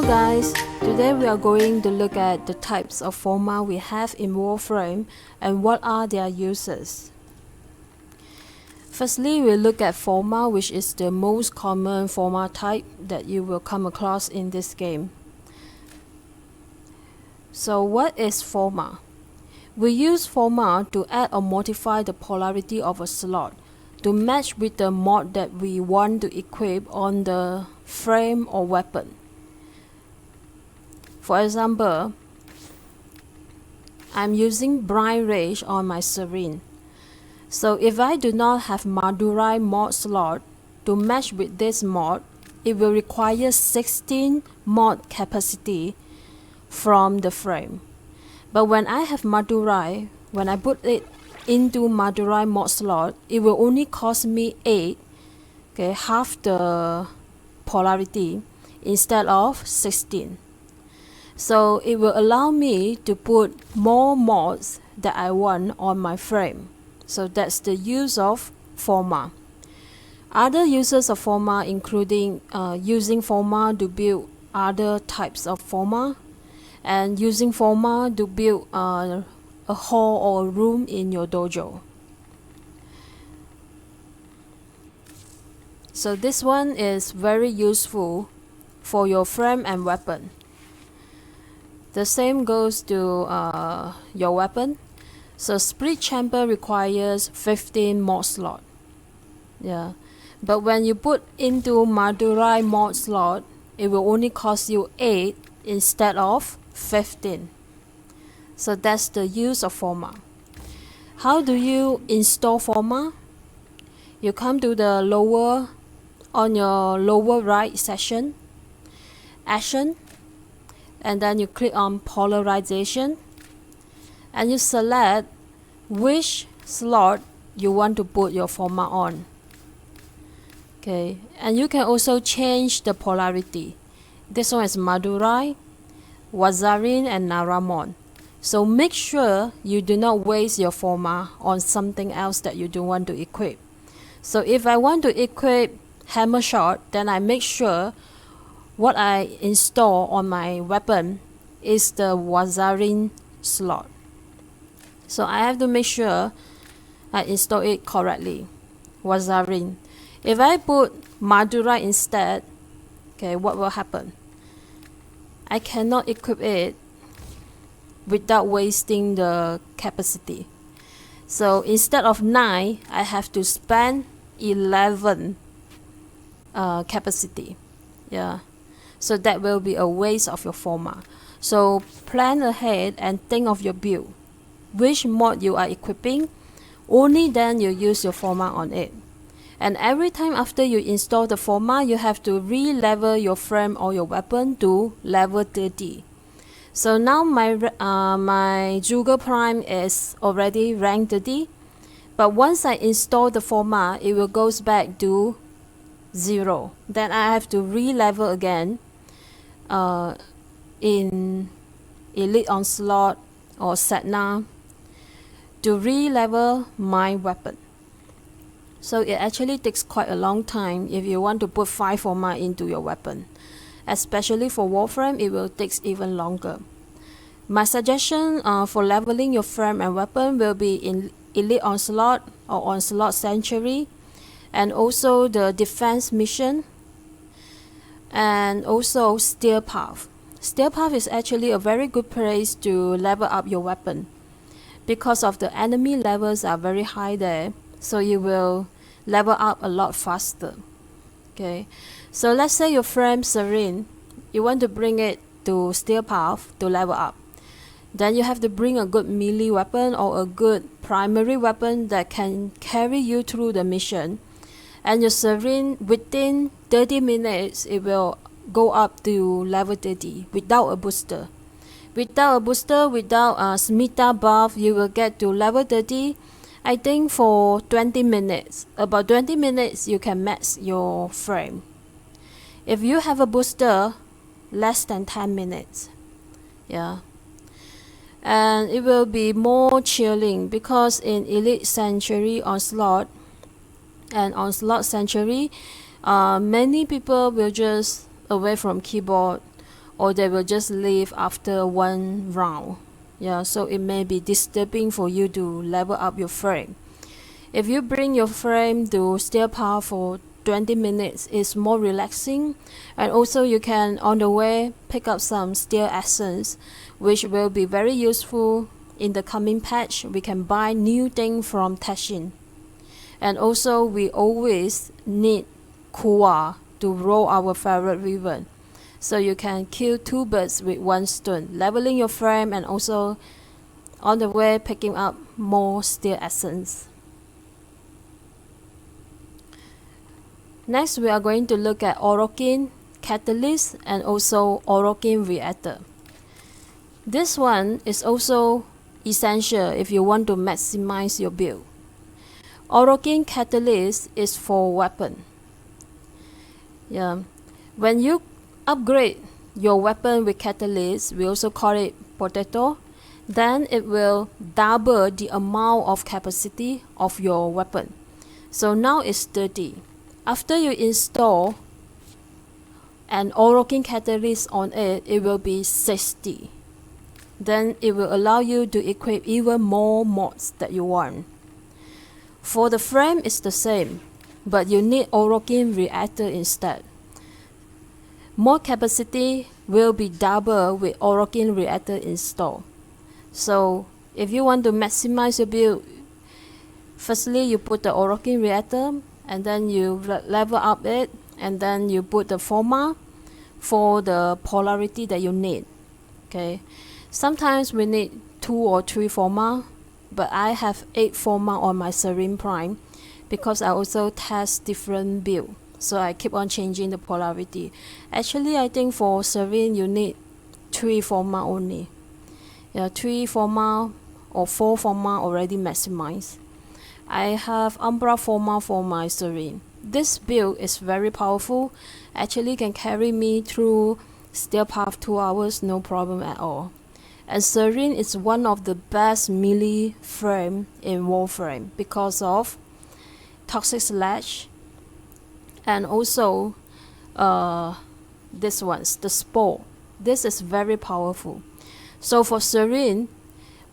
guys, today we are going to look at the types of forma we have in Warframe and what are their uses. Firstly, we'll look at forma, which is the most common forma type that you will come across in this game. So what is forma? We use forma to add or modify the polarity of a slot to match with the mod that we want to equip on the frame or weapon. For example, I'm using Blind Rage on my Serene. So if I do not have Madurai mod slot to match with this mod, it will require 16 mod capacity from the frame. But when I have Madurai, when I put it into Madurai mod slot, it will only cost me 8, okay, half the polarity instead of 16. So it will allow me to put more mods that I want on my frame. So that's the use of forma. Other uses of forma including using forma to build other types of forma, and using forma to build a hall or a room in your dojo. So this one is very useful for your frame and weapon. The same goes to your weapon. So split chamber requires 15 mod slot. Yeah, but when you put into Madurai mod slot, it will only cost you 8 instead of 15. So that's the use of forma. How do you install forma? You come to the on your lower right section, action, and then you click on polarization, and you select which slot you want to put your forma on. Okay, and you can also change the polarity. This one is Madurai, Wazarin, and Naramon. So make sure you do not waste your forma on something else that you don't want to equip. So if I want to equip Hammer Shot, then I make sure what I install on my weapon is the Wazarin slot. So I have to make sure I install it correctly. Wazarin. If I put Madurai instead, okay, what will happen? I cannot equip it without wasting the capacity. So instead of 9, I have to spend 11 capacity. Yeah. So that will be a waste of your forma. So plan ahead and think of your build. Which mod you are equipping, only then you use your forma on it. And every time after you install the forma, you have to re-level your frame or your weapon to level 30. So now my Juger Prime is already rank 30, but once I install the forma, it will goes back to 0. Then I have to re-level again in Elite Onslaught or Setna to re-level my weapon. So it actually takes quite a long time if you want to put 5 forma into your weapon. Especially for Warframe, it will take even longer. My suggestion for leveling your frame and weapon will be in Elite Onslaught or Onslaught Sanctuary, and also the Defense Mission, and also Steel Path. Steel Path is actually a very good place to level up your weapon because of the enemy levels are very high there, so you will level up a lot faster. Okay, so let's say your frame Serene, you want to bring it to Steel Path to level up. Then you have to bring a good melee weapon or a good primary weapon that can carry you through the mission. And your Serene, within 30 minutes, it will go up to level 30 without a booster. Without Smita buff, you will get to level 30, I think, for 20 minutes. About 20 minutes, you can max your frame. If you have a booster, less than 10 minutes. Yeah. And it will be more chilling because in Elite Sanctuary Onslaught and Onslaught Sanctuary, many people will just away from keyboard or they will just leave after one round. Yeah, so it may be disturbing for you to level up your frame. If you bring your frame to steel path for 20 minutes, it's more relaxing, and also you can on the way pick up some steel essence, which will be very useful in the coming patch. We can buy new things from Tashin, and also we always need Kuwa to roll our favorite ribbon, so you can kill two birds with one stone, leveling your frame and also on the way picking up more steel essence. Next, we are going to look at Orokin Catalyst and also Orokin Reactor. This one is also essential if you want to maximize your build. Orokin Catalyst is for weapon. Yeah, when you upgrade your weapon with Catalyst, we also call it potato, then it will double the amount of capacity of your weapon. So now it's 30. After you install an Orokin Catalyst on it, it will be 60. Then it will allow you to equip even more mods that you want. For the frame, it's the same, but you need Orokin Reactor instead. More capacity will be double with Orokin Reactor installed. So if you want to maximize your build, firstly you put the Orokin Reactor, and then you level up it, and then you put the forma for the polarity that you need. Okay, sometimes we need 2 or 3 forma, but I have 8 forma on my Serene Prime because I also test different build, so I keep on changing the polarity. Actually, I think for Serene you need 3 forma only. Yeah, 3 forma or 4 forma already maximized. I have Umbra Forma for my Serene. This build is very powerful, actually can carry me through steel path 2 hours, no problem at all. And Serene is one of the best melee frame in Warframe because of Toxic Slash, and also this one's the Spore. This is very powerful. So for Serene,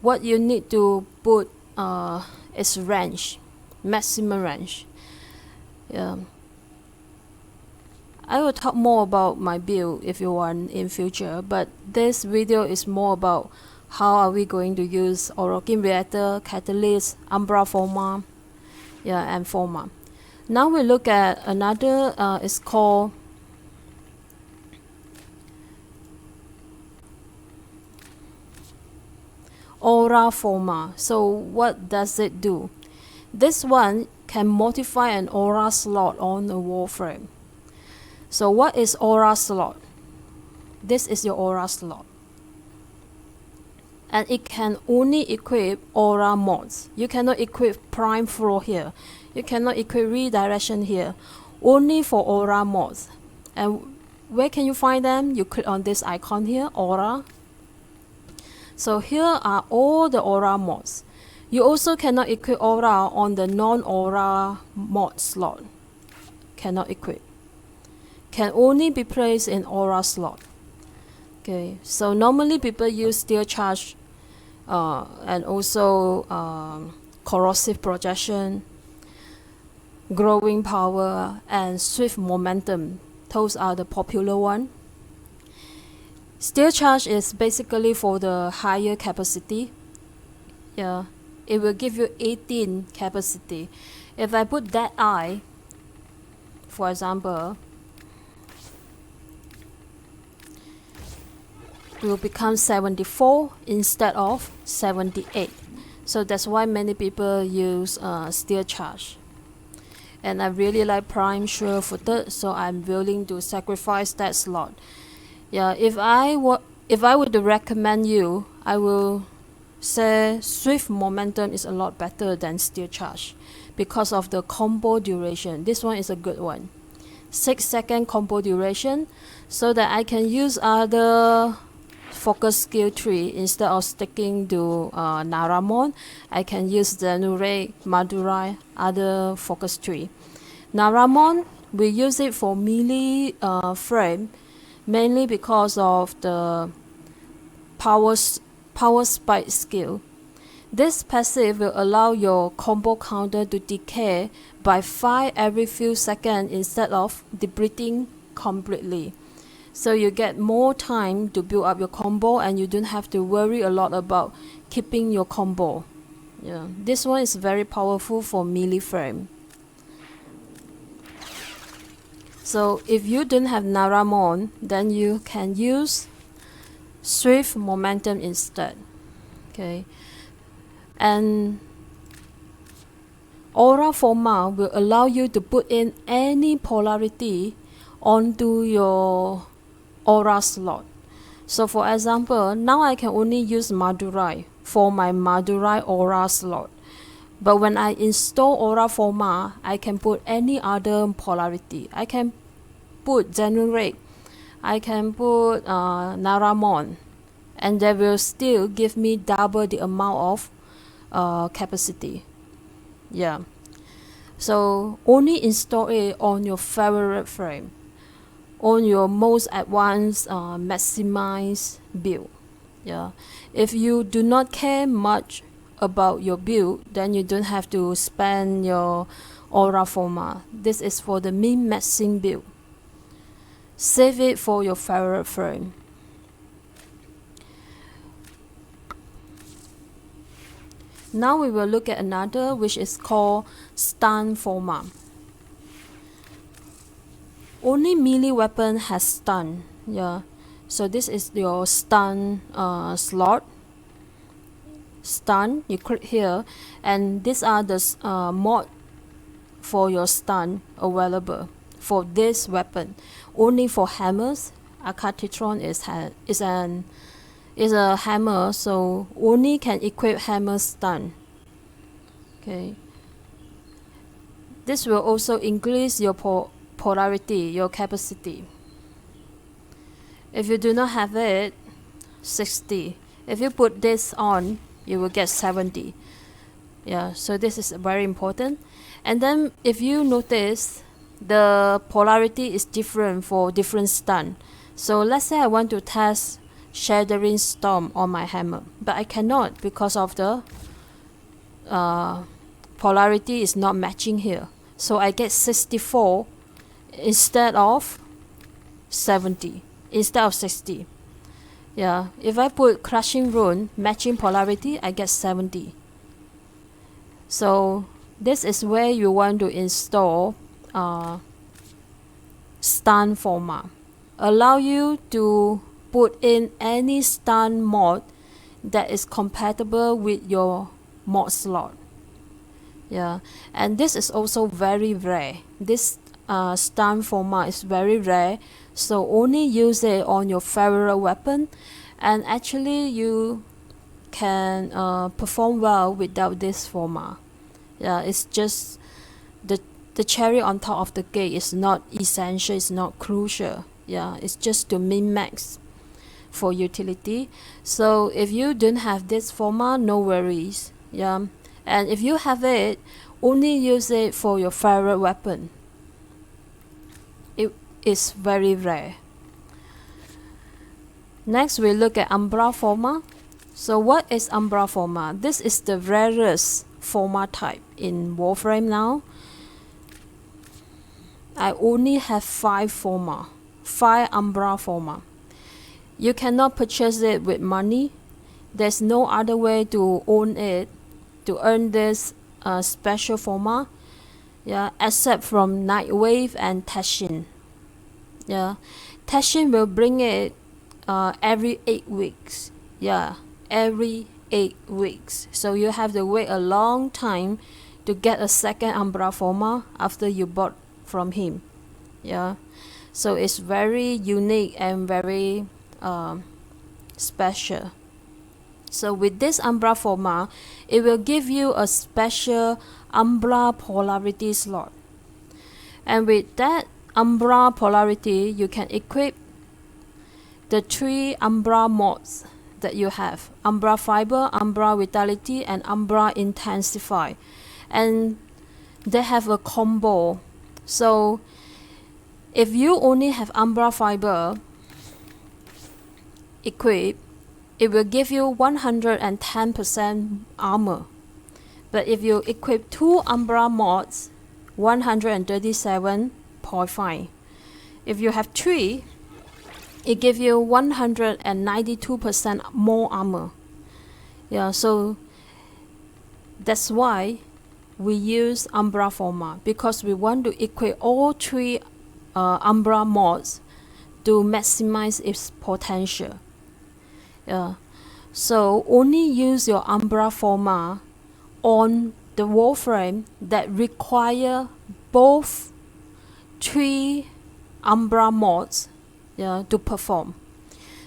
what you need to put is range, maximum range. Yeah, I will talk more about my build if you want in future, but this video is more about how are we going to use Orokin Reactor, Catalyst, Umbra Forma, yeah, and Forma. Now we look at another, it's called Umbra Forma. So what does it do? This one can modify an aura slot on the Warframe. So what is aura slot? This is your aura slot, and it can only equip aura mods. You cannot equip prime flow here, you cannot equip redirection here, only for aura mods. And where can you find them? You click on this icon here, aura. So here are all the aura mods. You also cannot equip aura on the non-aura mod slot. Cannot equip. Can only be placed in aura slot. Okay, so normally people use steel charge and also corrosive projection, growing power, and swift momentum. Those are the popular one. Steel charge is basically for the higher capacity. Yeah, it will give you 18 capacity. If I put that eye, for example, it will become 74 instead of 78. So that's why many people use steel charge. And I really like prime sure-footed, so I'm willing to sacrifice that slot. Yeah, if I were to recommend you, I will say swift momentum is a lot better than steel charge because of the combo duration. This one is a good one. 6-second combo duration, so that I can use other focus skill tree instead of sticking to Naramon. I can use the Nurei, Madurai, other focus tree. Naramon, we use it for melee frame mainly because of the power spike skill. This passive will allow your combo counter to decay by 5 every few seconds instead of depleting completely. So you get more time to build up your combo and you don't have to worry a lot about keeping your combo. Yeah, this one is very powerful for melee frame. So if you don't have Naramon, then you can use Swift Momentum instead. Okay, and Aura Forma will allow you to put in any polarity onto your aura slot. So for example, now I can only use Madurai for my Madurai aura slot. But when I install Aura Forma, I can put any other polarity. I can put Generate, I can put Naramon, and they will still give me double the amount of capacity. Yeah. So only install it on your favorite frame, on your most advanced maximized build. Yeah. If you do not care much about your build, then you don't have to spend your Aura Forma. This is for the min-maxing build. Save it for your favorite frame. Now we will look at another, which is called Stun Forma. Only melee weapon has stun. Yeah. So this is your stun slot. Stun, you click here, and these are the mod for your stun available for this weapon. Only for hammers. Akatitron is a hammer, so only can equip hammer stun. Okay. This will also increase your polarity, your capacity. If you do not have it, 60. If you put this on, you will get 70. Yeah, so this is very important. And then if you notice, the polarity is different for different stun. So let's say I want to test Shattering Storm on my hammer, but I cannot because of the polarity is not matching here. So I get 64 instead of 70, instead of 60. Yeah, if I put Crushing Rune, matching polarity, I get 70. So this is where you want to install Stun Forma. Allow you to put in any stun mod that is compatible with your mod slot. Yeah, and this is also very rare. This Stun Forma is very rare, so only use it on your favorite weapon, and actually you can perform well without this Forma. Yeah, it's just the cherry on top of the cake. Is not essential, it's not crucial. Yeah, it's just to min-max for utility. So if you don't have this Forma, no worries. Yeah, and if you have it, only use it for your favorite weapon. It is very rare. Next we look at Umbra Forma. So what is Umbra Forma? This is the rarest Forma type in Warframe now. I only have 5 Forma, 5 Umbra Forma. You cannot purchase it with money. There's no other way to own it, to earn this special Forma, yeah, except from Nightwave and Tashin. Yeah, Tashin will bring it every 8 weeks. Yeah, every 8 weeks. So you have to wait a long time to get a second Umbra Forma after you bought from him. Yeah, so it's very unique and very special. So with this Umbra Forma, it will give you a special Umbra polarity slot, and with that Umbra polarity you can equip the 3 Umbra mods that you have: Umbra Fiber, Umbra Vitality, and Umbra Intensify, and they have a combo. So if you only have Umbra Fiber, equip, it will give you 110% armor. But if you equip 2 Umbra mods, 137.5. If you have 3, it gives you 192% more armor. Yeah, so that's why we use Umbra Forma, because we want to equip all 3 Umbra mods to maximize its potential. Yeah, so only use your Umbra Forma on the Warframe that require both 3 Umbra mods, yeah, to perform.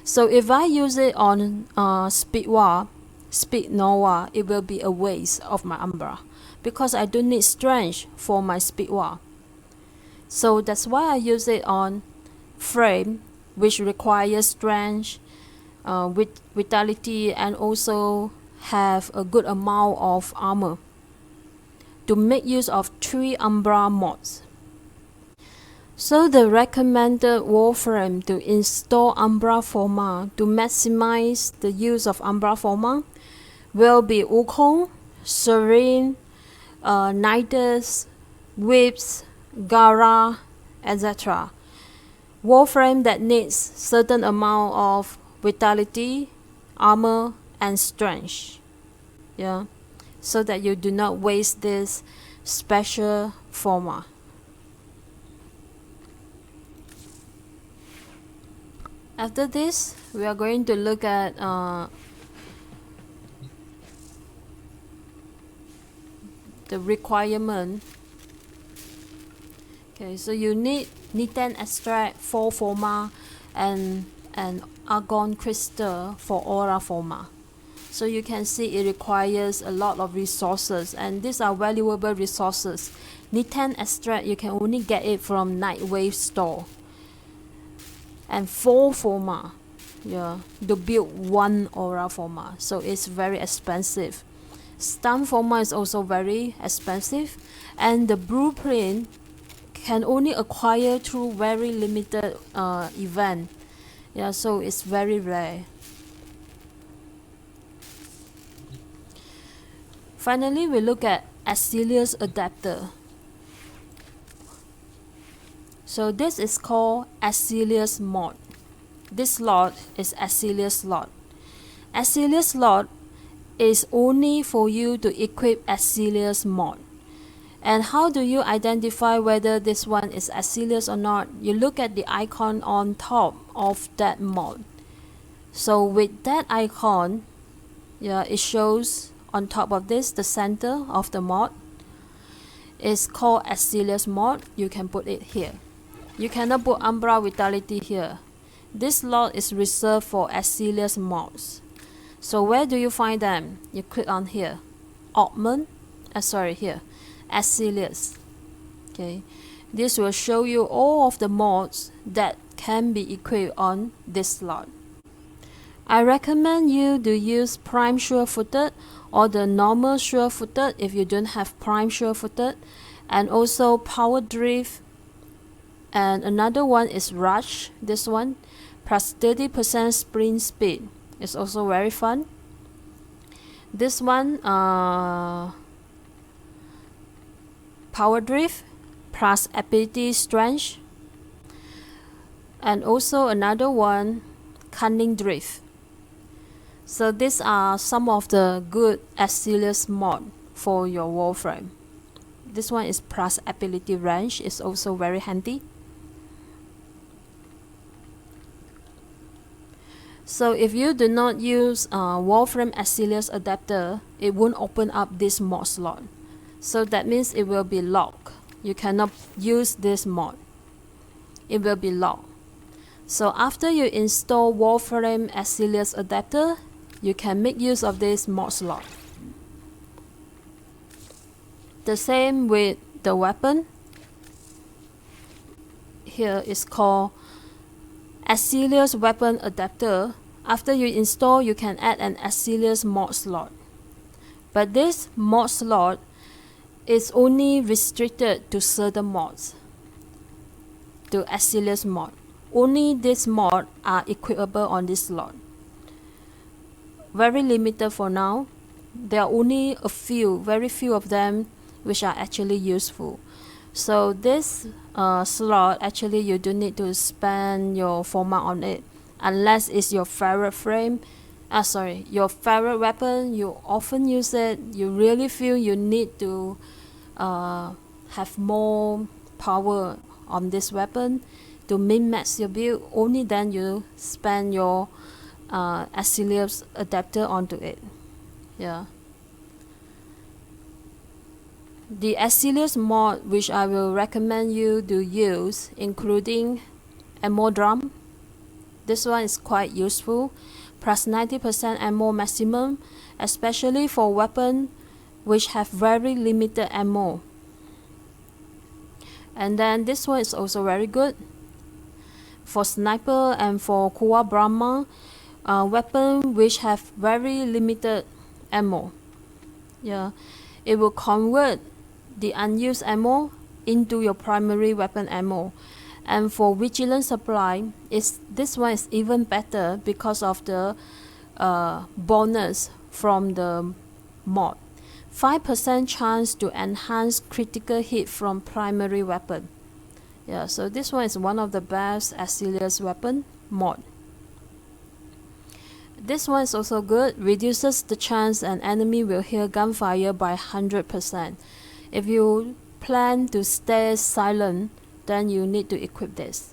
So if I use it on Speed Nova, it will be a waste of my Umbra, because I don't need strength for my Speed War. So that's why I use it on Frame, which requires strength, with vitality, and also have a good amount of armor, to make use of 3 Umbra mods. So the recommended Warframe to install Umbra Forma to maximize the use of Umbra Forma will be Wukong, Serene, Nidus, Whips, Gara, etc. Warframe that needs certain amount of vitality, armor, and strength. Yeah, so that you do not waste this special forma. After this, we are going to look at the requirement. Okay, so you need Niten extract, 4 forma, and argon crystal for aura forma. So you can see it requires a lot of resources, and these are valuable resources. Niten extract, you can only get it from Nightwave store. And 4 forma, yeah, to build 1 aura forma, so it's very expensive. Stun forma is also very expensive, and the blueprint can only acquire through very limited event. Yeah, so it's very rare. Finally, we look at Exilus adapter. So this is called Exilus mod. This slot is Exilus slot. Exilus slot is only for you to equip Exilus mod. And how do you identify whether this one is Exilus or not? You look at the icon on top of that mod. So with that icon, yeah, it shows on top of this, the center of the mod. It's called Exilus mod. You can put it here. You cannot put Umbra Vitality here. This slot is reserved for Exilus mods. So where do you find them? You click on here. Augment, here. Exilus. Okay. This will show you all of the mods that can be equipped on this slot. I recommend you to use Prime Sure-Footed or the normal Sure-Footed if you don't have Prime Sure-Footed, and also Power Drift. And another one is Rush, this one, plus 30% sprint speed. It's also very fun. This one, Power Drift, plus ability strength. And also another one, Cunning Drift. So these are some of the good Exilus mod for your Warframe. This one is plus ability range, is also very handy. So if you do not use Warframe Exilus adapter, it won't open up this mod slot. So that means it will be locked. You cannot use this mod. It will be locked. So after you install Warframe Exilus adapter, you can make use of this mod slot. The same with the weapon. Here is called Exilus weapon adapter. After you install, you can add an Exilus mod slot. But this mod slot is only restricted to certain mods. To Exilus mod. Only this mod are equipable on this slot. very limited for now. There are only a few, very few of them which are actually useful. So this slot, actually you don't need to spend your format on it unless it's your favorite frame. Your favorite weapon, you often use it, you really feel you need to have more power on this weapon to min-max your build. Only then you spend your Exilus adapter onto it. Yeah. The Exilus mod which I will recommend you to use, including ammo drum. This one is quite useful, plus 90% ammo maximum, especially for weapons which have very limited ammo. And then this one is also very good for sniper and for Kuwa Brahma, weapon which have very limited ammo. Yeah, it will convert the unused ammo into your primary weapon ammo. And for vigilant supply, this one is even better because of the bonus from the mod. 5% chance to enhance critical hit from primary weapon. Yeah, so this one is one of the best Exilus weapon mod. This one is also good, reduces the chance an enemy will hear gunfire by 100%. If you plan to stay silent, then you need to equip this.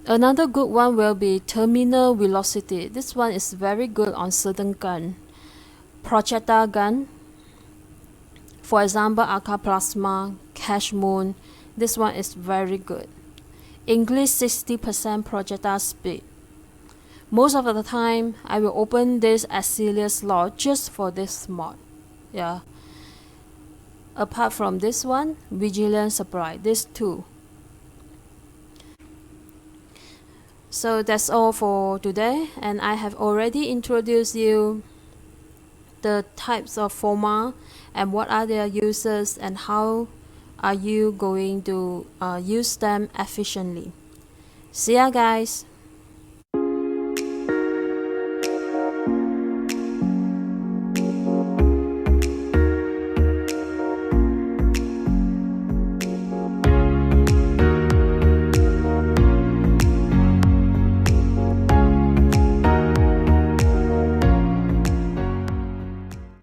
Another good one will be terminal velocity. This one is very good on certain gun. Projectile gun, for example Arca Plasma, Cash Moon, this one is very good. Increase 60% projectile speed. Most of the time I will open this Exilus slot just for this mod. Yeah. Apart from this one, Vigilant Supply, these two. So that's all for today, and I have already introduced you the types of forma and what are their uses and how are you going to use them efficiently. See ya guys.